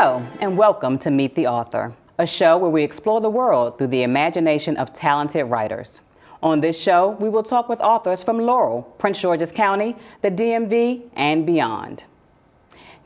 Hello, and welcome to Meet the Author, a show where we explore the world through the imagination of talented writers. On this show, we will talk with authors from Laurel, Prince George's County, the DMV, and beyond.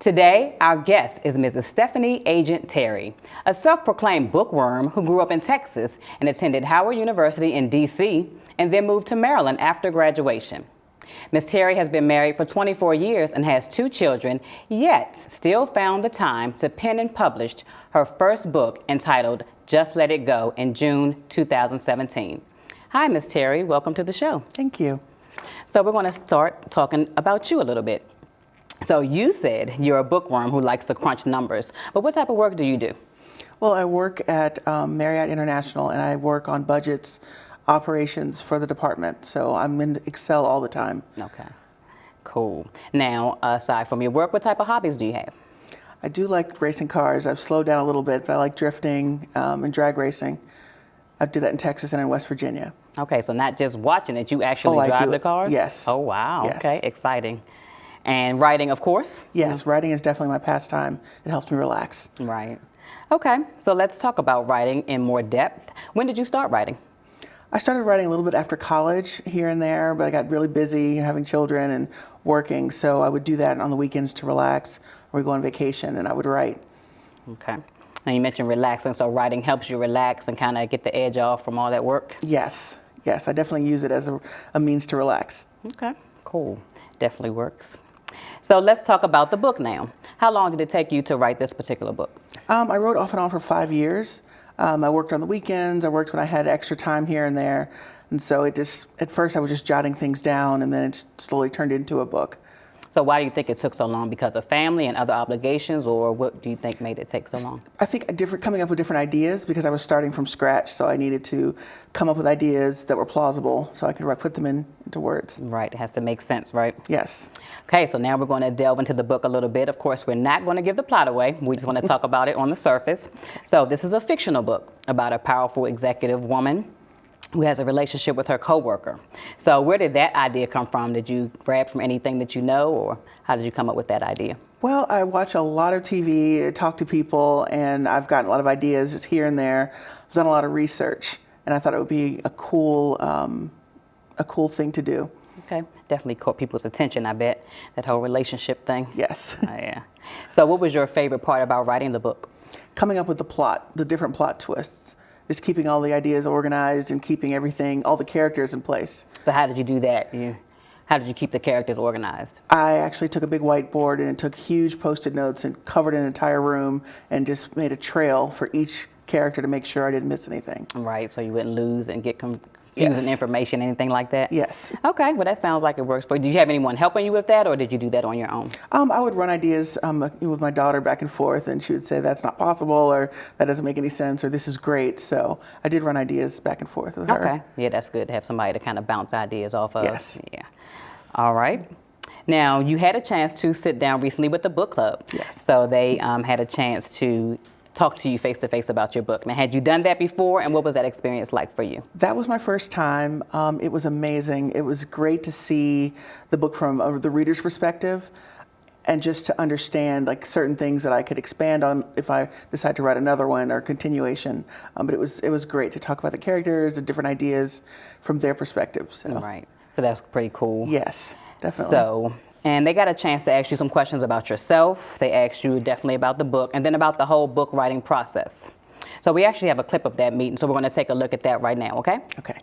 Today, our guest is Mrs. Stephanie Agent Terry, a self-proclaimed bookworm who grew up in Texas and attended Howard University in D.C. and then moved to Maryland after graduation. Ms. Terry has been married for 24 years and has 2 children, yet still found the time to pen and publish her first book entitled Just Let It Go in June 2017. Hi, Ms. Terry. Welcome to the show. Thank you. So we're going to start talking about you a little bit. So you said you're a bookworm who likes to crunch numbers, but what type of work do you do? Well, I work at Marriott International, and I work on budgets, operations for the department. So I'm in Excel all the time. Okay, cool. Now, aside from your work, what type of hobbies do you have? I do like racing cars. I've slowed down a little bit, but I like drifting and drag racing. I do that in Texas and in West Virginia. Okay, so not just watching it, you actually drive the cars? Yes. Oh, wow. Yes. Okay, exciting. And writing, of course? Yes, writing is definitely my pastime. It helps me relax. Right. Okay, so let's talk about writing in more depth. When did you start writing? I started writing a little bit after college, here and there, but I got really busy having children and working, so I would do that on the weekends to relax, or go on vacation, and I would write. Okay. Now you mentioned relaxing, so writing helps you relax and kind of get the edge off from all that work? Yes, yes, I definitely use it as a means to relax. Okay, cool. Definitely works. So let's talk about the book now. How long did it take you to write this particular book? I wrote off and on for 5 years. I worked on the weekends, I worked when I had extra time here and there. And so at first I was just jotting things down, and then it slowly turned into a book. So why do you think it took so long? Because of family and other obligations, or what do you think made it take so long? I think coming up with different ideas, because I was starting from scratch, so I needed to come up with ideas that were plausible so I could put them into words. Right, it has to make sense, right? Yes. Okay, so now we're going to delve into the book a little bit. Of course, we're not going to give the plot away. We just want to talk about it on the surface. So this is a fictional book about a powerful executive woman who has a relationship with her coworker. So where did that idea come from? Did you grab from anything that you know, or how did you come up with that idea? Well, I watch a lot of TV, talk to people, and I've gotten a lot of ideas just here and there. I've done a lot of research, and I thought it would be a cool thing to do. Okay, definitely caught people's attention, I bet, that whole relationship thing. Yes. Oh, yeah. So what was your favorite part about writing the book? Coming up with the plot, the different plot twists. Just keeping all the ideas organized and keeping everything, all the characters in place. So how did you do that? How did you keep the characters organized? I actually took a big whiteboard and took huge Post-it notes and covered an entire room and just made a trail for each character to make sure I didn't miss anything. Right, so you wouldn't lose and get confusing Yes. information, anything like that? Yes. Okay, well that sounds like it works for you. Did you have anyone helping you with that, or did you do that on your own? I would run ideas with my daughter back and forth, and she would say that's not possible, or that doesn't make any sense, or this is great. So I did run ideas back and forth with her. Okay, yeah, that's good to have somebody to kind of bounce ideas off of. Yes. Yeah. All right. Now, you had a chance to sit down recently with the book club. Yes. So they had a chance to talk to you face to face about your book. Now, had you done that before, and what was that experience like for you? That was my first time. It was amazing. It was great to see the book from the reader's perspective, and just to understand certain things that I could expand on if I decide to write another one or continuation. But it was great to talk about the characters and different ideas from their perspective. So. Right. So that's pretty cool. Yes, definitely. So. And they got a chance to ask you some questions about yourself. They asked you definitely about the book, and then about the whole book writing process. So we actually have a clip of that meeting, so we're going to take a look at that right now, okay? Okay.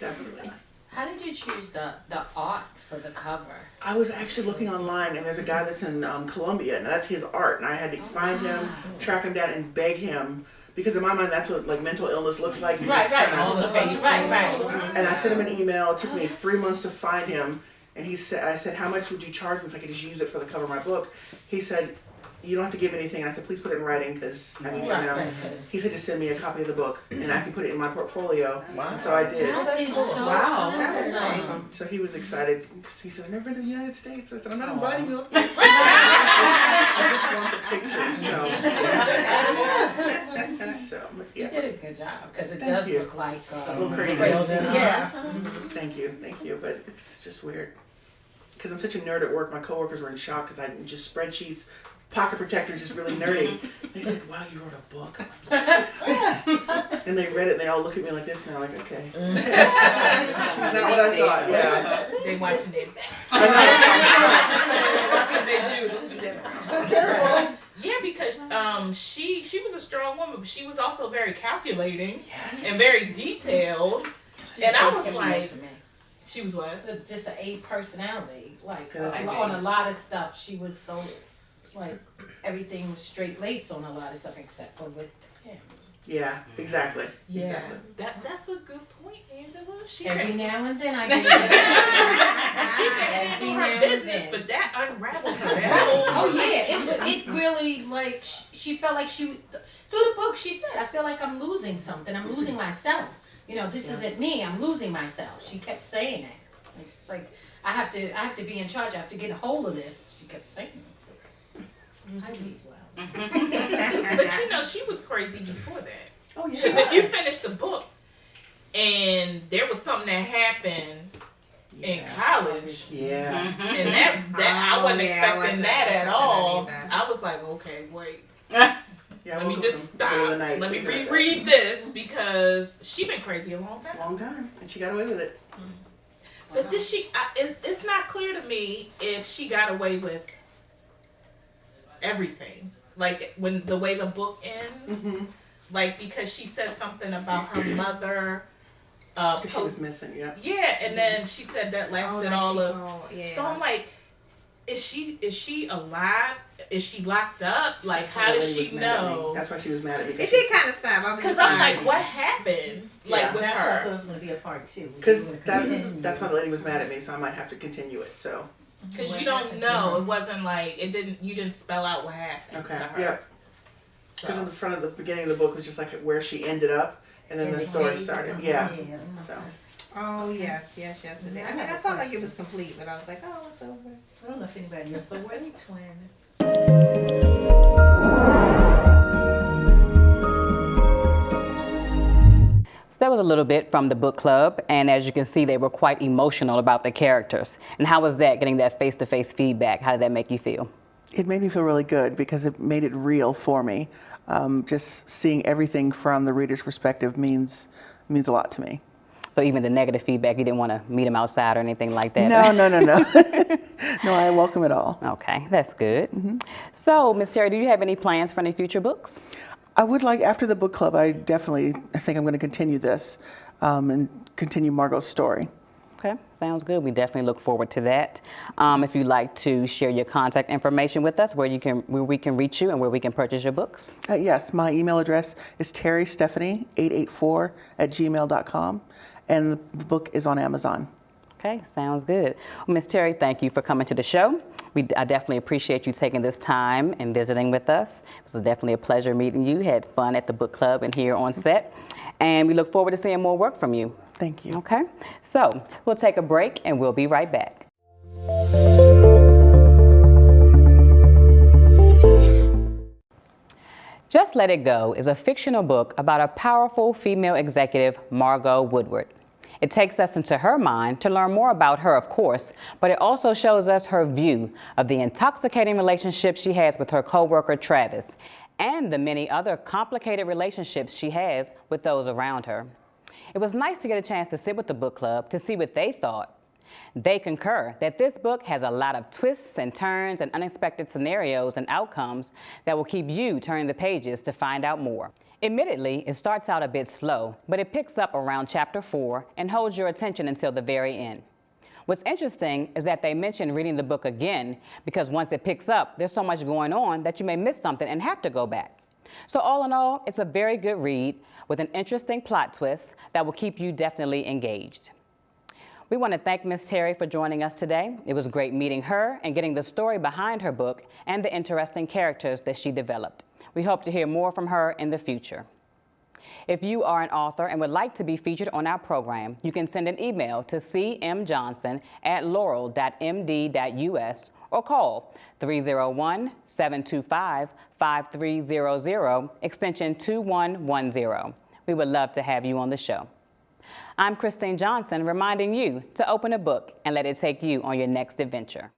Definitely. How did you choose the art for the cover? I was actually looking online, and there's a guy that's in Colombia, and that's his art, and I had to find him, track him down, and beg him. Because in my mind, that's what mental illness looks like. You Right. And I sent him an email. It took me 3 months to find him. And I said, how much would you charge me if I could just use it for the cover of my book? He said, you don't have to give anything. And I said, please put it in writing because I need to know. He said, just send me a copy of the book and I can put it in my portfolio. Wow. And so I did. That is so awesome. So he was excited because he said, I've never been to the United States. I said, I'm not inviting you up here. I just want the picture. So, You did a good job because it does look like a little crazy. Yeah. Thank you. But it's just weird. Because I'm such a nerd at work, my coworkers were in shock because I just spreadsheets, pocket protector, just really nerdy. They said, "Wow, you wrote a book." I'm like, yeah. And they read it, and they all look at me like this, and they're like, "Okay." She's not what I thought. Yeah. They watching it. What they do. Yeah, because she was a strong woman, but she was also very calculating Yes. and very detailed. And I was like, to me. she was what? It's just an A personality. Like That's on a lot of stuff, she was so like everything was straight laced on a lot of stuff except for with him. Yeah, exactly. Yeah, Exactly. that's a good point, Angela. She Every can, now and then I get she can every handle now her and business, then. but that unraveled her. That whole Oh yeah, it really like she felt like she through the book she said, I feel like I'm losing something. I'm losing myself. You know, this isn't me. I'm losing myself. She kept saying that. It's like I have to be in charge. I have to get a hold of this. She kept saying it. I read well. But you know, she was crazy before that. Oh yeah. Because if you finish the book and there was something that happened in college, Yeah. and that I wasn't I expecting wasn't that at expecting all. that either. I was like, okay, wait. Yeah. Let me just stop. Let me reread this because she been crazy a long time. Long time, and she got away with it. But did she? It's not clear to me if she got away with everything. Like when the way the book ends, like because she says something about her mother. She was missing. Yeah. Yeah, and then she said that lasted all of. Yeah. So I'm like, is she alive? Is she locked up? Like, That's how why does Lily she was mad at me. know? That's why she was mad at me. It did kind of stop. I was Because just I'm like, what happened? Like Yeah. with That's why I thought it her? was gonna be a part two. Because that's why the lady was mad at me, so I might have to continue it. So. Because you don't know. It wasn't like you didn't spell out what happened Okay. to her. Yep. Because on So. the front of the beginning of the book was just like where she ended up, and then the story started. Yeah. So. Oh yes. It did. I mean, I felt like it was complete, but I was like, oh, it's over. I don't know if anybody else, but were they twins? So that was a little bit from the book club, and as you can see, they were quite emotional about the characters. And how was that, getting that face-to-face feedback? How did that make you feel? It made me feel really good because it made it real for me. Just seeing everything from the reader's perspective means a lot to me. So even the negative feedback, you didn't want to meet them outside or anything like that? No. No, I welcome it all. Okay, that's good. So, Ms. Terry, do you have any plans for any future books? I would like, after the book club, I think I'm going to continue this and continue Margot's story. Okay, sounds good. We definitely look forward to that. If you'd like to share your contact information with us, where we can reach you and where we can purchase your books. Yes, my email address is terrystephanie884@gmail.com, and the book is on Amazon. Okay, sounds good. Well, Ms. Terry, thank you for coming to the show. I definitely appreciate you taking this time and visiting with us. It was definitely a pleasure meeting you. Had fun at the book club and here on set. And we look forward to seeing more work from you. Thank you. Okay, so we'll take a break and we'll be right back. Just Let It Go is a fictional book about a powerful female executive, Margot Woodward. It takes us into her mind to learn more about her, of course, but it also shows us her view of the intoxicating relationship she has with her coworker, Travis, and the many other complicated relationships she has with those around her. It was nice to get a chance to sit with the book club to see what they thought. They concur that this book has a lot of twists and turns and unexpected scenarios and outcomes that will keep you turning the pages to find out more. Admittedly, it starts out a bit slow, but it picks up around chapter 4 and holds your attention until the very end. What's interesting is that they mention reading the book again because once it picks up, there's so much going on that you may miss something and have to go back. So all in all, it's a very good read with an interesting plot twist that will keep you definitely engaged. We want to thank Ms. Terry for joining us today. It was great meeting her and getting the story behind her book and the interesting characters that she developed. We hope to hear more from her in the future. If you are an author and would like to be featured on our program, you can send an email to cmjohnson@laurel.md.us or call 301-725-5300, extension 2110. We would love to have you on the show. I'm Christine Johnson, reminding you to open a book and let it take you on your next adventure.